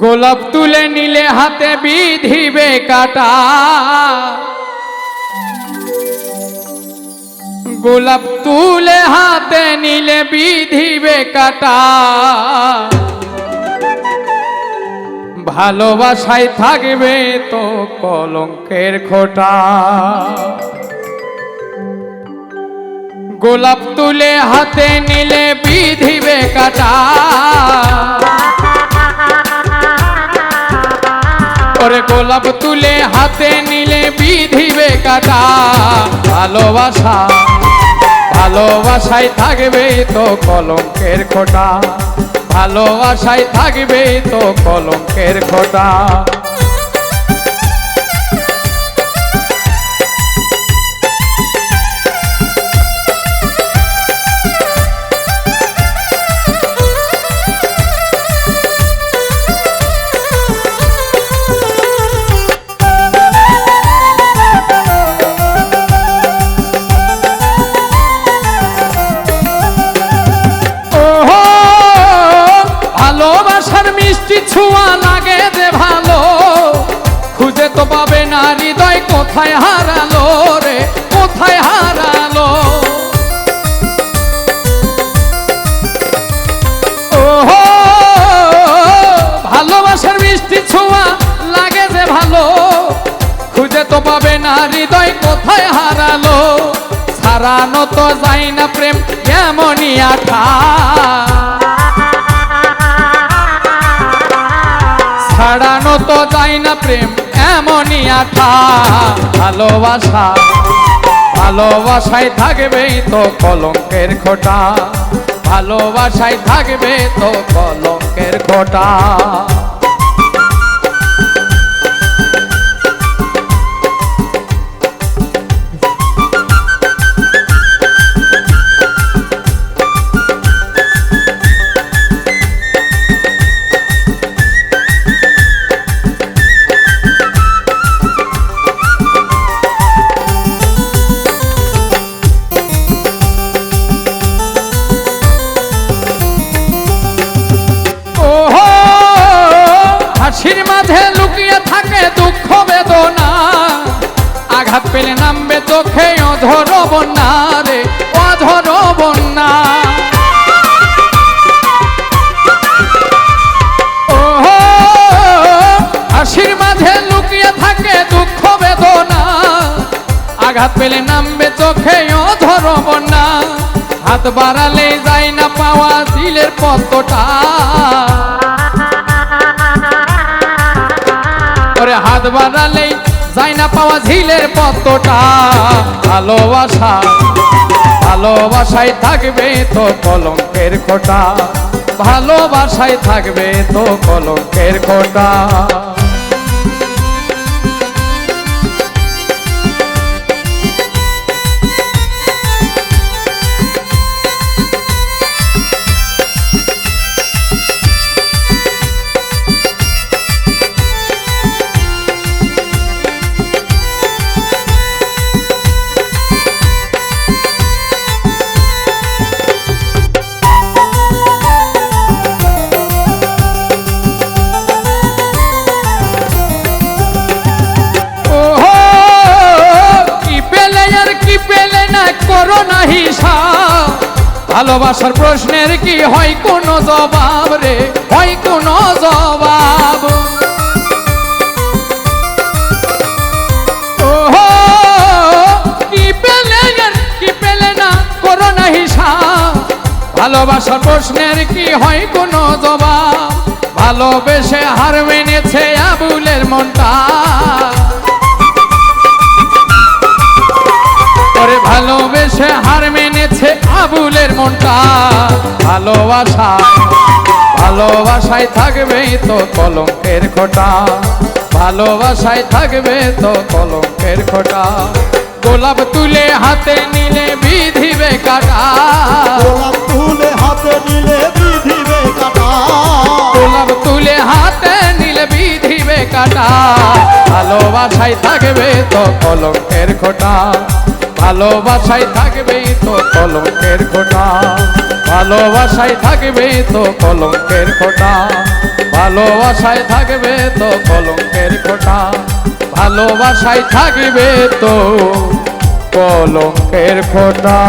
গোলাপ তুলে নিলে হাতে বিধিবে কাটা, গোলাপ তুলে হাতে নিলে বিধিবে কাটা। ভালোবাসায় থাকবে তো কলঙ্কের খোঁটা। গোলাপ তুলে হাতে নিলে বিধিবে কাটা, ওরে গোলাপ তুলে হাতে নিলে বিধিবে কাটা। ভালোবাসা ভালোবাসায় থাকবে তো কলঙ্কের খোঁটা, ভালোবাসায় থাকবে তো কলঙ্কের খোঁটা। মিষ্টি ছোঁয়া লাগে যে ভালো, খুঁজে তো পাবে না হৃদয় কোথায় হারালো রে, কোথায় হারালো। ওহো ভালোবাসার মিষ্টি ছোঁয়া লাগে যে ভালো, খুঁজে তো পাবে না হৃদয় কোথায় হারালো। ছাড়ানো তো যায় না প্রেম এমনই আঠা, ছাড়ানো তো যায় না প্রেম এমনই আঠা। ভালোবাসা ভালোবাসায় থাকবে তো কলঙ্কের খোঁটা, ভালোবাসায় থাকবে তো কলঙ্কের খোঁটা। হাসির মাঝে লুকিয়ে থাকে দুঃখ বেদনা, আঘাত পেলে নামবে চোখে অঝর বন্যা রে, অঝর বন্যা। ওহো হাসির মাঝে লুকিয়ে থাকে দুঃখ বেদনা, আঘাত পেলে নামবে চোখে অঝর বন্যা। হাত বাড়ালে যায় না পাওয়া দিলের পদ্মটা, ওরে হাত বাড়ালেই যায় না পাওয়া ঝিলের পদ্মটা। ভালোবাসা ভালোবাসায় থাকবে তো কলঙ্কের খোঁটা, ভালোবাসায় থাকবে তো কলঙ্কের খোঁটা। ভালোবাসার প্রশ্নের কি হয় কোনো জবাব রে, হয় কোনো জবাব। ওহো কি পেলে না করো না হিসাব, ভালোবাসার প্রশ্নের কি হয় কোনো জবাব। ভালোবেসে হার মেনেছে আবুলের মনটা, ওরে ভালোবেসে হার মেনেছে আবুলের মনটা। ভালোবাসা ভালোবাসায় থাকবে তো কলঙ্কের খোঁটা, ভালোবাসায় থাকবে তো কলঙ্কের খোঁটা। গোলাপ তুলে হাতে নিলে বিধিবে কাটা, গোলাপ তুলে হাতে নিলে বিধিবে কাটা, গোলাপ তুলে হাতে নিলে বিধিবে কাটা। ভালোবাসায় থাকবে তো কলঙ্কের খোঁটা, ভালোবাসায় থাকবে তো কলঙ্কের খোঁটা, ভালোবাসায় থাকবে তো কলঙ্কের খোঁটা। ভালোবাসায় থাকবে তো কলঙ্কের খোঁটা, ভালোবাসায় থাকবে তো কলঙ্কের খোঁটা।